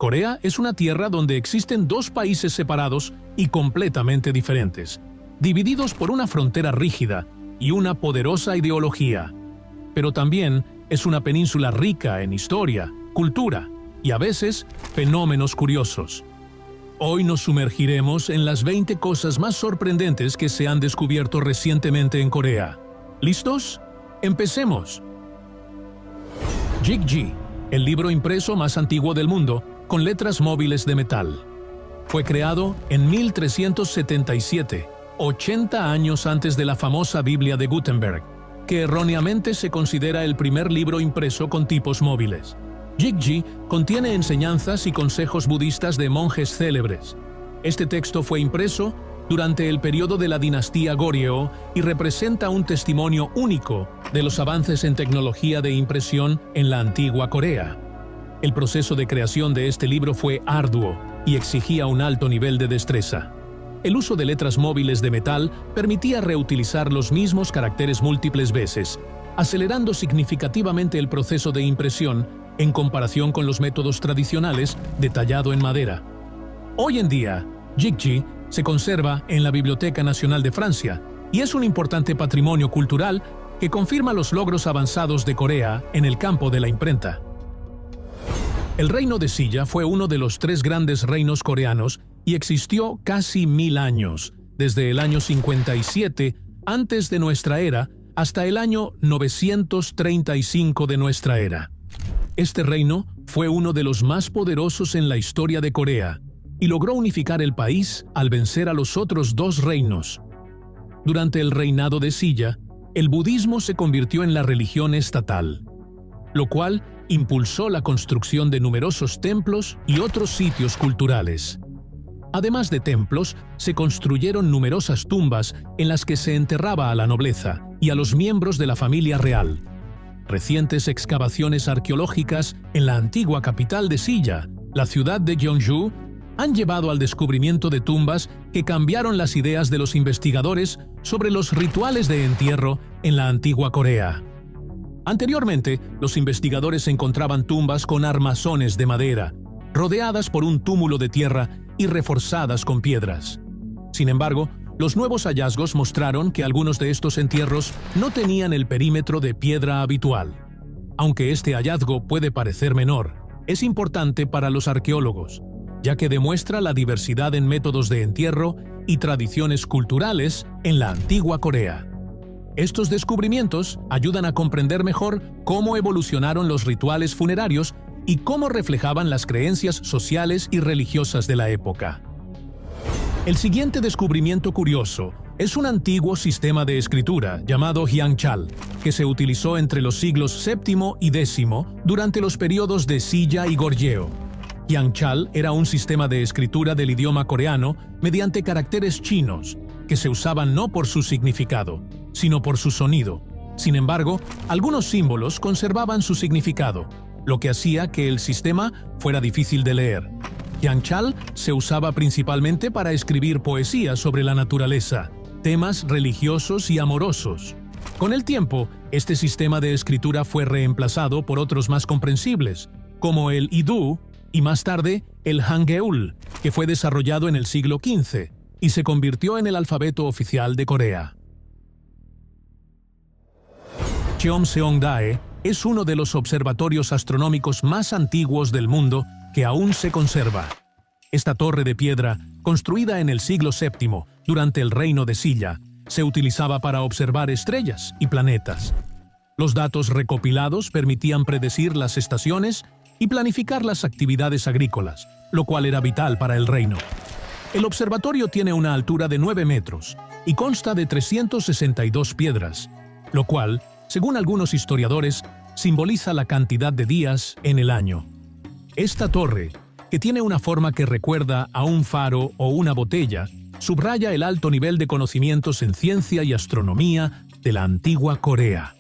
Corea es una tierra donde existen dos países separados y completamente diferentes, divididos por una frontera rígida y una poderosa ideología. Pero también es una península rica en historia, cultura y a veces fenómenos curiosos. Hoy nos sumergiremos en las 20 cosas más sorprendentes que se han descubierto recientemente en Corea. ¿Listos? ¡Empecemos! Jikji, el libro impreso más antiguo del mundo, con letras móviles de metal. Fue creado en 1377, 80 años antes de la famosa Biblia de Gutenberg, que erróneamente se considera el primer libro impreso con tipos móviles. Jikji contiene enseñanzas y consejos budistas de monjes célebres. Este texto fue impreso durante el periodo de la dinastía Goryeo y representa un testimonio único de los avances en tecnología de impresión en la antigua Corea. El proceso de creación de este libro fue arduo y exigía un alto nivel de destreza. El uso de letras móviles de metal permitía reutilizar los mismos caracteres múltiples veces, acelerando significativamente el proceso de impresión en comparación con los métodos tradicionales de tallado en madera. Hoy en día, Jikji se conserva en la Biblioteca Nacional de Francia y es un importante patrimonio cultural que confirma los logros avanzados de Corea en el campo de la imprenta. El reino de Silla fue uno de los 3 grandes reinos coreanos y existió casi 1000 años, desde el año 57 antes de nuestra era hasta el año 935 de nuestra era. Este reino fue uno de los más poderosos en la historia de Corea y logró unificar el país al vencer a los otros 2 reinos. Durante el reinado de Silla, el budismo se convirtió en la religión estatal, lo cual impulsó la construcción de numerosos templos y otros sitios culturales. Además de templos, se construyeron numerosas tumbas en las que se enterraba a la nobleza y a los miembros de la familia real. Recientes excavaciones arqueológicas en la antigua capital de Silla, la ciudad de Gyeongju, han llevado al descubrimiento de tumbas que cambiaron las ideas de los investigadores sobre los rituales de entierro en la antigua Corea. Anteriormente, los investigadores encontraban tumbas con armazones de madera, rodeadas por un túmulo de tierra y reforzadas con piedras. Sin embargo, los nuevos hallazgos mostraron que algunos de estos entierros no tenían el perímetro de piedra habitual. Aunque este hallazgo puede parecer menor, es importante para los arqueólogos, ya que demuestra la diversidad en métodos de entierro y tradiciones culturales en la antigua Corea. Estos descubrimientos ayudan a comprender mejor cómo evolucionaron los rituales funerarios y cómo reflejaban las creencias sociales y religiosas de la época. El siguiente descubrimiento curioso es un antiguo sistema de escritura llamado Hangul, que se utilizó entre los siglos VII y X durante los periodos de Silla y Goryeo. Hangul era un sistema de escritura del idioma coreano mediante caracteres chinos, que se usaban no por su significado, sino por su sonido. Sin embargo, algunos símbolos conservaban su significado, lo que hacía que el sistema fuera difícil de leer. Hangul se usaba principalmente para escribir poesía sobre la naturaleza, temas religiosos y amorosos. Con el tiempo, este sistema de escritura fue reemplazado por otros más comprensibles, como el Idu y más tarde el Hangul, que fue desarrollado en el siglo XV y se convirtió en el alfabeto oficial de Corea. Cheomseongdae es uno de los observatorios astronómicos más antiguos del mundo que aún se conserva. Esta torre de piedra, construida en el siglo VII durante el reino de Silla, se utilizaba para observar estrellas y planetas. Los datos recopilados permitían predecir las estaciones y planificar las actividades agrícolas, lo cual era vital para el reino. El observatorio tiene una altura de 9 metros y consta de 362 piedras, lo cual, según algunos historiadores, simboliza la cantidad de días en el año. Esta torre, que tiene una forma que recuerda a un faro o una botella, subraya el alto nivel de conocimientos en ciencia y astronomía de la antigua Corea.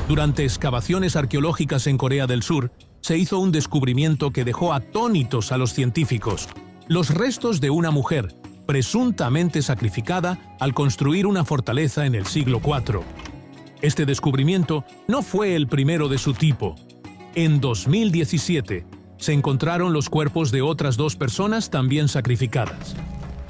Durante excavaciones arqueológicas en Corea del Sur, se hizo un descubrimiento que dejó atónitos a los científicos: los restos de una mujer, presuntamente sacrificada al construir una fortaleza en el siglo IV. Este descubrimiento no fue el primero de su tipo. en 2017, se encontraron los cuerpos de otras 2 personas también sacrificadas.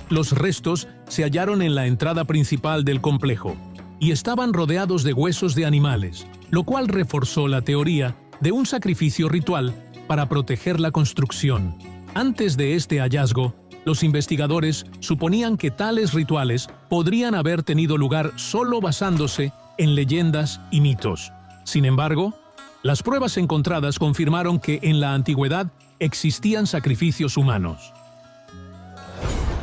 Los restos se hallaron en la entrada principal del complejo y estaban rodeados de huesos de animales, lo cual reforzó la teoría de un sacrificio ritual para proteger la construcción. Antes de este hallazgo, los investigadores suponían que tales rituales podrían haber tenido lugar solo basándose en leyendas y mitos. Sin embargo, las pruebas encontradas confirmaron que en la antigüedad existían sacrificios humanos.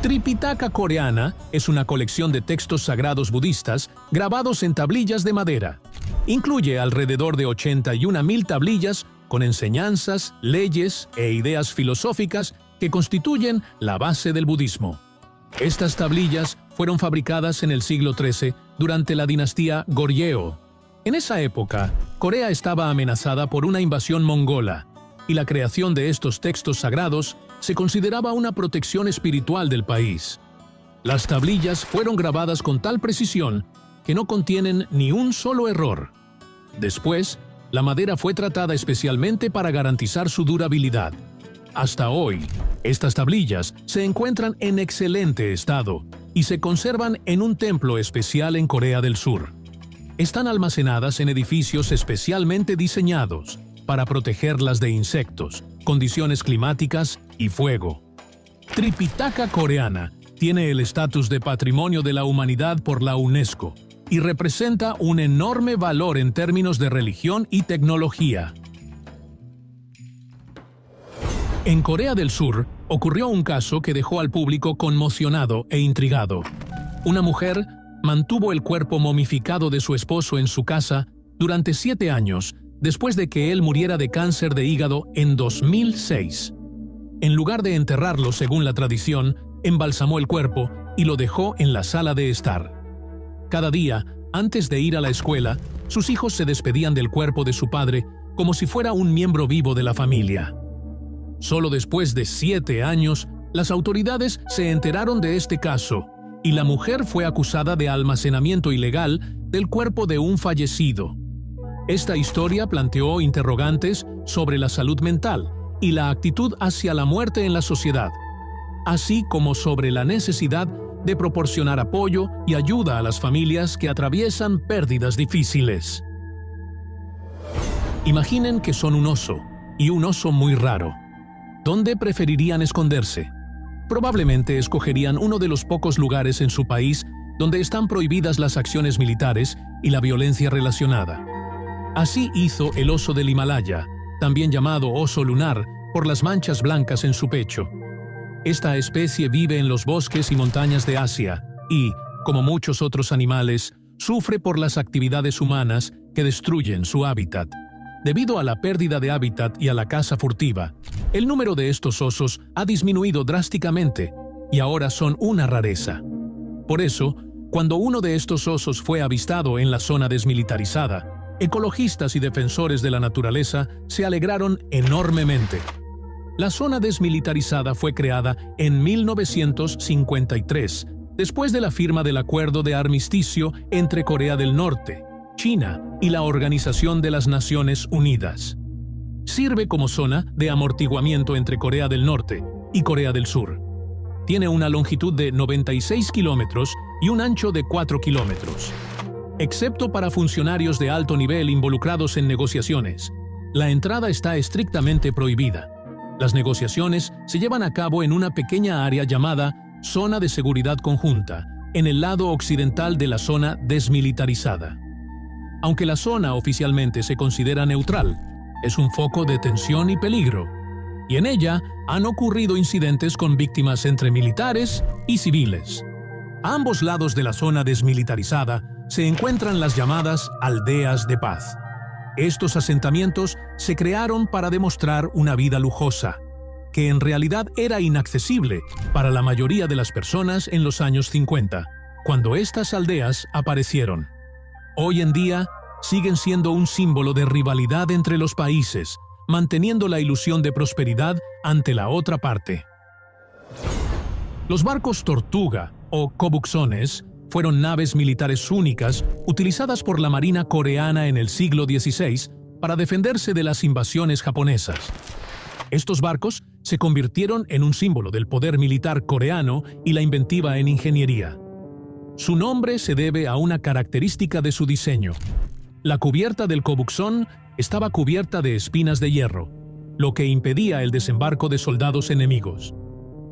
Tripitaka coreana es una colección de textos sagrados budistas grabados en tablillas de madera. Incluye alrededor de 81.000 tablillas con enseñanzas, leyes e ideas filosóficas que constituyen la base del budismo. Estas tablillas fueron fabricadas en el siglo XIII durante la dinastía Goryeo. En esa época, Corea estaba amenazada por una invasión mongola, y la creación de estos textos sagrados se consideraba una protección espiritual del país. Las tablillas fueron grabadas con tal precisión que no contienen ni un solo error. Después, la madera fue tratada especialmente para garantizar su durabilidad. Hasta hoy, estas tablillas se encuentran en excelente estado y se conservan en un templo especial en Corea del Sur. Están almacenadas en edificios especialmente diseñados para protegerlas de insectos, condiciones climáticas y fuego. Tripitaka coreana tiene el estatus de Patrimonio de la Humanidad por la UNESCO y representa un enorme valor en términos de religión y tecnología. En Corea del Sur ocurrió un caso que dejó al público conmocionado e intrigado. Una mujer mantuvo el cuerpo momificado de su esposo en su casa durante 7 años después de que él muriera de cáncer de hígado en 2006. En lugar de enterrarlo según la tradición, embalsamó el cuerpo y lo dejó en la sala de estar. Cada día, antes de ir a la escuela, sus hijos se despedían del cuerpo de su padre como si fuera un miembro vivo de la familia. Solo después de 7 años, las autoridades se enteraron de este caso y la mujer fue acusada de almacenamiento ilegal del cuerpo de un fallecido. Esta historia planteó interrogantes sobre la salud mental y la actitud hacia la muerte en la sociedad, así como sobre la necesidad de proporcionar apoyo y ayuda a las familias que atraviesan pérdidas difíciles. Imaginen que son un oso, y un oso muy raro. ¿Dónde preferirían esconderse? Probablemente escogerían uno de los pocos lugares en su país donde están prohibidas las acciones militares y la violencia relacionada. Así hizo el oso del Himalaya, también llamado oso lunar, por las manchas blancas en su pecho. Esta especie vive en los bosques y montañas de Asia y, como muchos otros animales, sufre por las actividades humanas que destruyen su hábitat. Debido a la pérdida de hábitat y a la caza furtiva, el número de estos osos ha disminuido drásticamente y ahora son una rareza. Por eso, cuando uno de estos osos fue avistado en la zona desmilitarizada, ecologistas y defensores de la naturaleza se alegraron enormemente. La zona desmilitarizada fue creada en 1953, después de la firma del Acuerdo de Armisticio entre Corea del Norte, China y la Organización de las Naciones Unidas. Sirve como zona de amortiguamiento entre Corea del Norte y Corea del Sur. Tiene una longitud de 96 kilómetros y un ancho de 4 kilómetros. Excepto para funcionarios de alto nivel involucrados en negociaciones, la entrada está estrictamente prohibida. Las negociaciones se llevan a cabo en una pequeña área llamada Zona de Seguridad Conjunta, en el lado occidental de la zona desmilitarizada. Aunque la zona oficialmente se considera neutral, es un foco de tensión y peligro, y en ella han ocurrido incidentes con víctimas entre militares y civiles. A ambos lados de la zona desmilitarizada se encuentran las llamadas aldeas de paz. Estos asentamientos se crearon para demostrar una vida lujosa, que en realidad era inaccesible para la mayoría de las personas en los años 50, cuando estas aldeas aparecieron. Hoy en día, siguen siendo un símbolo de rivalidad entre los países, manteniendo la ilusión de prosperidad ante la otra parte. Los barcos Tortuga o Kobuksones fueron naves militares únicas utilizadas por la Marina coreana en el siglo XVI para defenderse de las invasiones japonesas. Estos barcos se convirtieron en un símbolo del poder militar coreano y la inventiva en ingeniería. Su nombre se debe a una característica de su diseño. La cubierta del kobuksón estaba cubierta de espinas de hierro, lo que impedía el desembarco de soldados enemigos.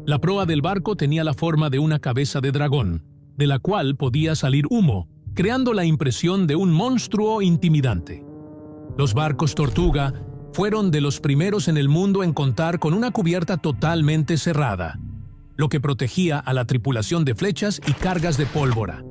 La proa del barco tenía la forma de una cabeza de dragón, de la cual podía salir humo, creando la impresión de un monstruo intimidante. Los barcos tortuga fueron de los primeros en el mundo en contar con una cubierta totalmente cerrada, lo que protegía a la tripulación de flechas y cargas de pólvora.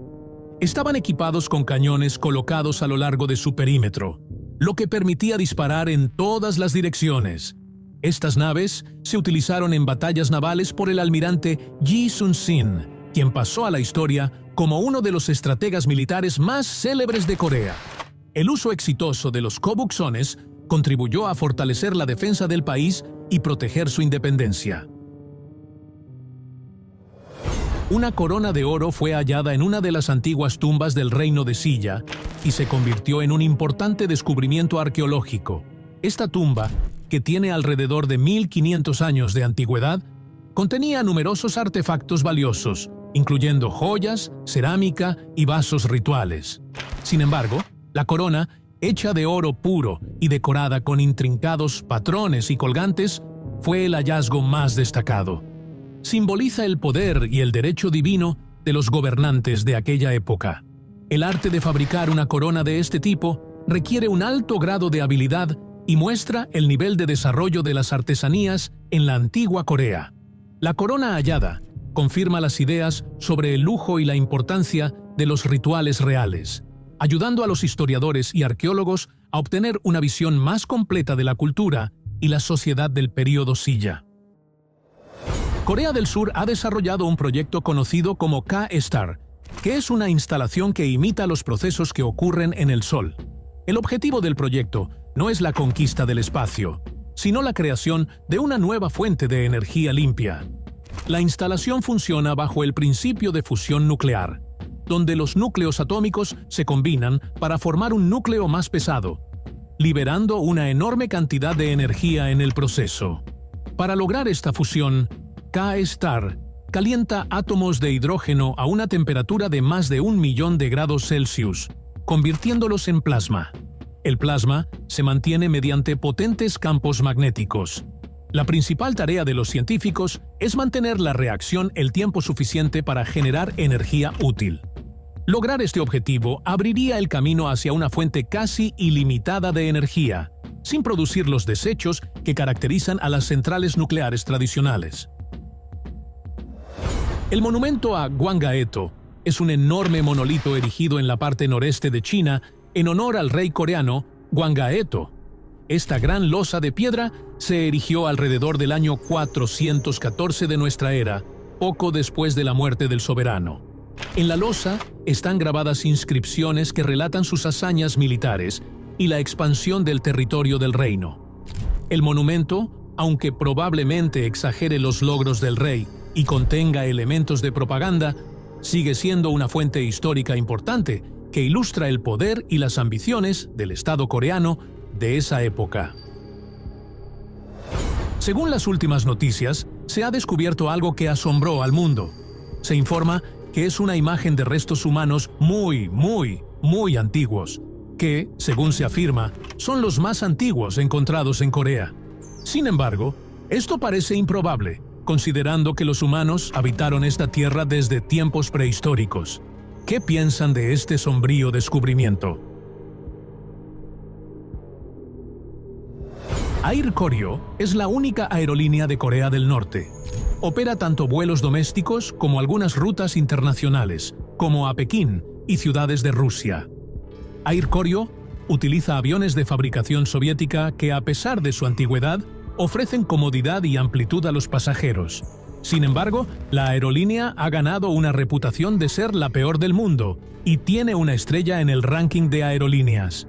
Estaban equipados con cañones colocados a lo largo de su perímetro, lo que permitía disparar en todas las direcciones. Estas naves se utilizaron en batallas navales por el almirante Yi Sun-sin, quien pasó a la historia como uno de los estrategas militares más célebres de Corea. El uso exitoso de los kobuksones contribuyó a fortalecer la defensa del país y proteger su independencia. Una corona de oro fue hallada en una de las antiguas tumbas del reino de Silla y se convirtió en un importante descubrimiento arqueológico. Esta tumba, que tiene alrededor de 1500 años de antigüedad, contenía numerosos artefactos valiosos, incluyendo joyas, cerámica y vasos rituales. Sin embargo, la corona, hecha de oro puro y decorada con intrincados patrones y colgantes, fue el hallazgo más destacado. Simboliza el poder y el derecho divino de los gobernantes de aquella época. El arte de fabricar una corona de este tipo requiere un alto grado de habilidad y muestra el nivel de desarrollo de las artesanías en la antigua Corea. La corona hallada confirma las ideas sobre el lujo y la importancia de los rituales reales, ayudando a los historiadores y arqueólogos a obtener una visión más completa de la cultura y la sociedad del período Silla. Corea del Sur ha desarrollado un proyecto conocido como K-Star, que es una instalación que imita los procesos que ocurren en el Sol. El objetivo del proyecto no es la conquista del espacio, sino la creación de una nueva fuente de energía limpia. La instalación funciona bajo el principio de fusión nuclear, donde los núcleos atómicos se combinan para formar un núcleo más pesado, liberando una enorme cantidad de energía en el proceso. Para lograr esta fusión, K-Star calienta átomos de hidrógeno a una temperatura de más de 1 millón de grados Celsius, convirtiéndolos en plasma. El plasma se mantiene mediante potentes campos magnéticos. La principal tarea de los científicos es mantener la reacción el tiempo suficiente para generar energía útil. Lograr este objetivo abriría el camino hacia una fuente casi ilimitada de energía, sin producir los desechos que caracterizan a las centrales nucleares tradicionales. El monumento a Hwanggaeto es un enorme monolito erigido en la parte noreste de China en honor al rey coreano Hwanggaeto. Esta gran losa de piedra se erigió alrededor del año 414 de nuestra era, poco después de la muerte del soberano. En la losa están grabadas inscripciones que relatan sus hazañas militares y la expansión del territorio del reino. El monumento, aunque probablemente exagere los logros del rey y contenga elementos de propaganda, sigue siendo una fuente histórica importante que ilustra el poder y las ambiciones del Estado coreano de esa época. Según las últimas noticias, se ha descubierto algo que asombró al mundo. Se informa que es una imagen de restos humanos muy antiguos, que, según se afirma, son los más antiguos encontrados en Corea. Sin embargo, esto parece improbable, considerando que los humanos habitaron esta tierra desde tiempos prehistóricos. ¿Qué piensan de este sombrío descubrimiento? Air Koryo es la única aerolínea de Corea del Norte. Opera tanto vuelos domésticos como algunas rutas internacionales, como a Pekín y ciudades de Rusia. Air Koryo utiliza aviones de fabricación soviética que, a pesar de su antigüedad, ofrecen comodidad y amplitud a los pasajeros. Sin embargo, la aerolínea ha ganado una reputación de ser la peor del mundo y tiene una estrella en el ranking de aerolíneas.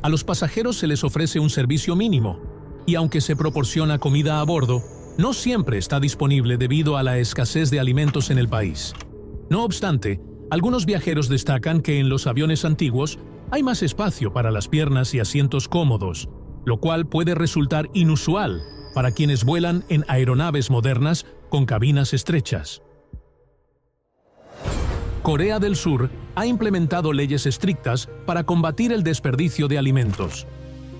A los pasajeros se les ofrece un servicio mínimo, y aunque se proporciona comida a bordo, no siempre está disponible debido a la escasez de alimentos en el país. No obstante, algunos viajeros destacan que en los aviones antiguos Hay más espacio para las piernas y asientos cómodos, lo cual puede resultar inusual para quienes vuelan en aeronaves modernas con cabinas estrechas. Corea del Sur ha implementado leyes estrictas para combatir el desperdicio de alimentos.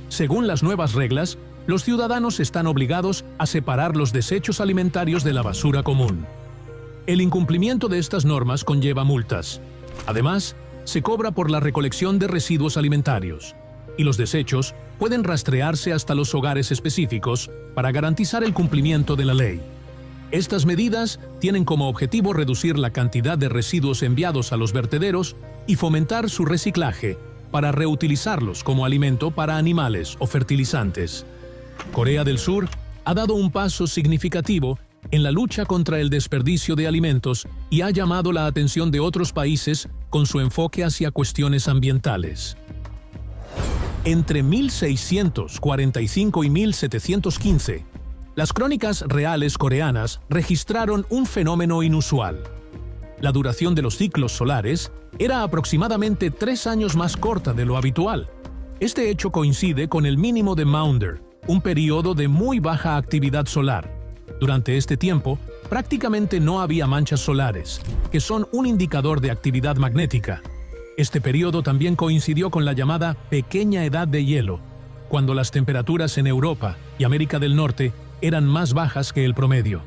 Según las nuevas reglas, los ciudadanos están obligados a separar los desechos alimentarios de la basura común. El incumplimiento de estas normas conlleva multas. Además, se cobra por la recolección de residuos alimentarios, y los desechos pueden rastrearse hasta los hogares específicos para garantizar el cumplimiento de la ley. Estas medidas tienen como objetivo reducir la cantidad de residuos enviados a los vertederos y fomentar su reciclaje para reutilizarlos como alimento para animales o fertilizantes. Corea del Sur ha dado un paso significativo en la lucha contra el desperdicio de alimentos y ha llamado la atención de otros países con su enfoque hacia cuestiones ambientales. Entre 1645 y 1715, las crónicas reales coreanas registraron un fenómeno inusual. La duración de los ciclos solares era aproximadamente 3 años más corta de lo habitual. Este hecho coincide con el mínimo de Maunder, un periodo de muy baja actividad solar. Durante este tiempo, prácticamente no había manchas solares, que son un indicador de actividad magnética. Este periodo también coincidió con la llamada pequeña edad de hielo, cuando las temperaturas en Europa y América del Norte eran más bajas que el promedio.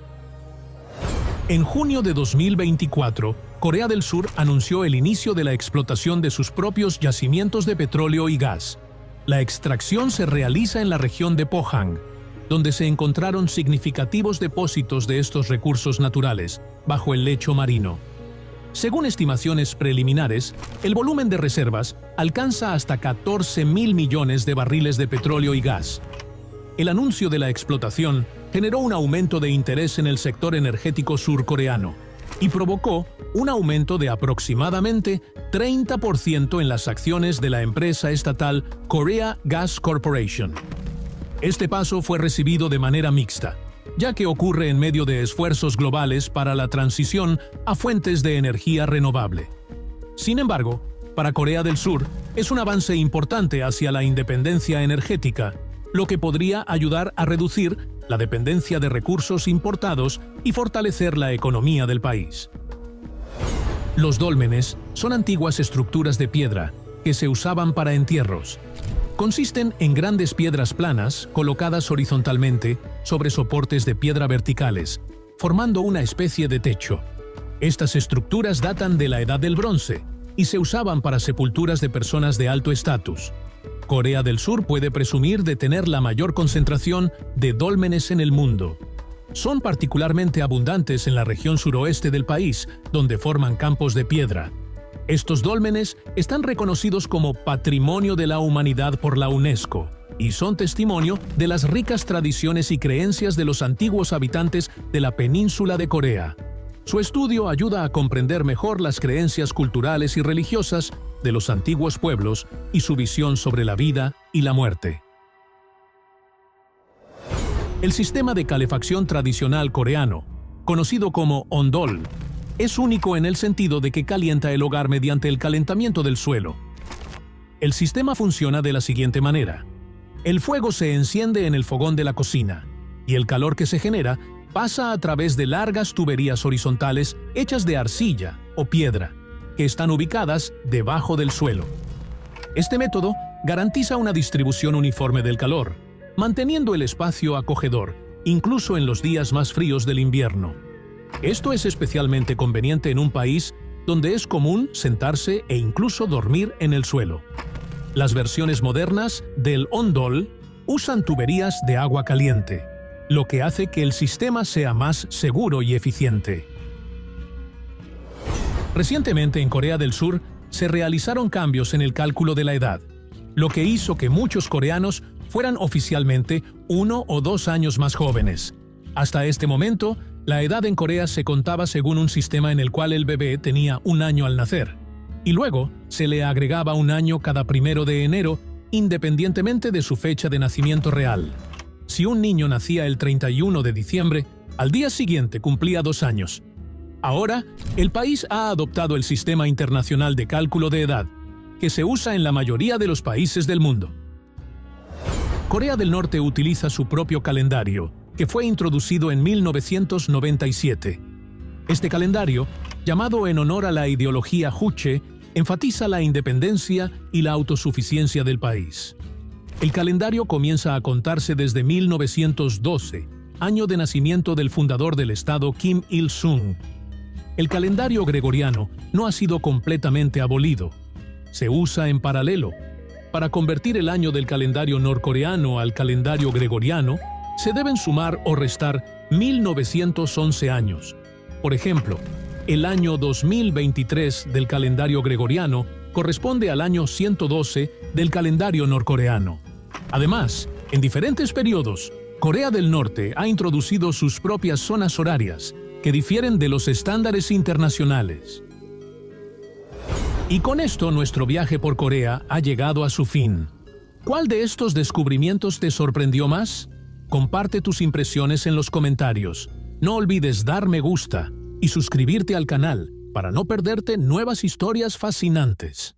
En junio de 2024, Corea del Sur anunció el inicio de la explotación de sus propios yacimientos de petróleo y gas. La extracción se realiza en la región de Pohang, donde se encontraron significativos depósitos de estos recursos naturales bajo el lecho marino. Según estimaciones preliminares, el volumen de reservas alcanza hasta 14.000 millones de barriles de petróleo y gas. El anuncio de la explotación generó un aumento de interés en el sector energético surcoreano y provocó un aumento de aproximadamente 30% en las acciones de la empresa estatal Korea Gas Corporation. Este paso fue recibido de manera mixta, ya que ocurre en medio de esfuerzos globales para la transición a fuentes de energía renovable. Sin embargo, para Corea del Sur es un avance importante hacia la independencia energética, lo que podría ayudar a reducir la dependencia de recursos importados y fortalecer la economía del país. Los dólmenes son antiguas estructuras de piedra que se usaban para entierros. Consisten en grandes piedras planas colocadas horizontalmente sobre soportes de piedra verticales, formando una especie de techo. Estas estructuras datan de la Edad del Bronce y se usaban para sepulturas de personas de alto estatus. Corea del Sur puede presumir de tener la mayor concentración de dólmenes en el mundo. Son particularmente abundantes en la región suroeste del país, donde forman campos de piedra. Estos dólmenes están reconocidos como Patrimonio de la Humanidad por la UNESCO y son testimonio de las ricas tradiciones y creencias de los antiguos habitantes de la península de Corea. Su estudio ayuda a comprender mejor las creencias culturales y religiosas de los antiguos pueblos y su visión sobre la vida y la muerte. El sistema de calefacción tradicional coreano, conocido como ondol, es único en el sentido de que calienta el hogar mediante el calentamiento del suelo. El sistema funciona de la siguiente manera. El fuego se enciende en el fogón de la cocina, y el calor que se genera pasa a través de largas tuberías horizontales hechas de arcilla o piedra, que están ubicadas debajo del suelo. Este método garantiza una distribución uniforme del calor, manteniendo el espacio acogedor, incluso en los días más fríos del invierno. Esto es especialmente conveniente en un país donde es común sentarse e incluso dormir en el suelo. Las versiones modernas del ondol usan tuberías de agua caliente, lo que hace que el sistema sea más seguro y eficiente. Recientemente en Corea del Sur se realizaron cambios en el cálculo de la edad, lo que hizo que muchos coreanos fueran oficialmente 1 o 2 años más jóvenes. Hasta este momento, la edad en Corea se contaba según un sistema en el cual el bebé tenía 1 año al nacer, y luego se le agregaba 1 año cada 1 de enero, independientemente de su fecha de nacimiento real. Si un niño nacía el 31 de diciembre, al día siguiente cumplía 2 años. Ahora, el país ha adoptado el Sistema Internacional de Cálculo de Edad, que se usa en la mayoría de los países del mundo. Corea del Norte utiliza su propio calendario, que fue introducido en 1997. Este calendario, llamado en honor a la ideología Juche, enfatiza la independencia y la autosuficiencia del país. El calendario comienza a contarse desde 1912, año de nacimiento del fundador del Estado Kim Il-sung. El calendario gregoriano no ha sido completamente abolido. Se usa en paralelo. Para convertir el año del calendario norcoreano al calendario gregoriano, se deben sumar o restar 1911 años. Por ejemplo, el año 2023 del calendario gregoriano corresponde al año 112 del calendario norcoreano. Además, en diferentes periodos, Corea del Norte ha introducido sus propias zonas horarias, que difieren de los estándares internacionales. Y con esto nuestro viaje por Corea ha llegado a su fin. ¿Cuál de estos descubrimientos te sorprendió más? Comparte tus impresiones en los comentarios. No olvides dar me gusta y suscribirte al canal para no perderte nuevas historias fascinantes.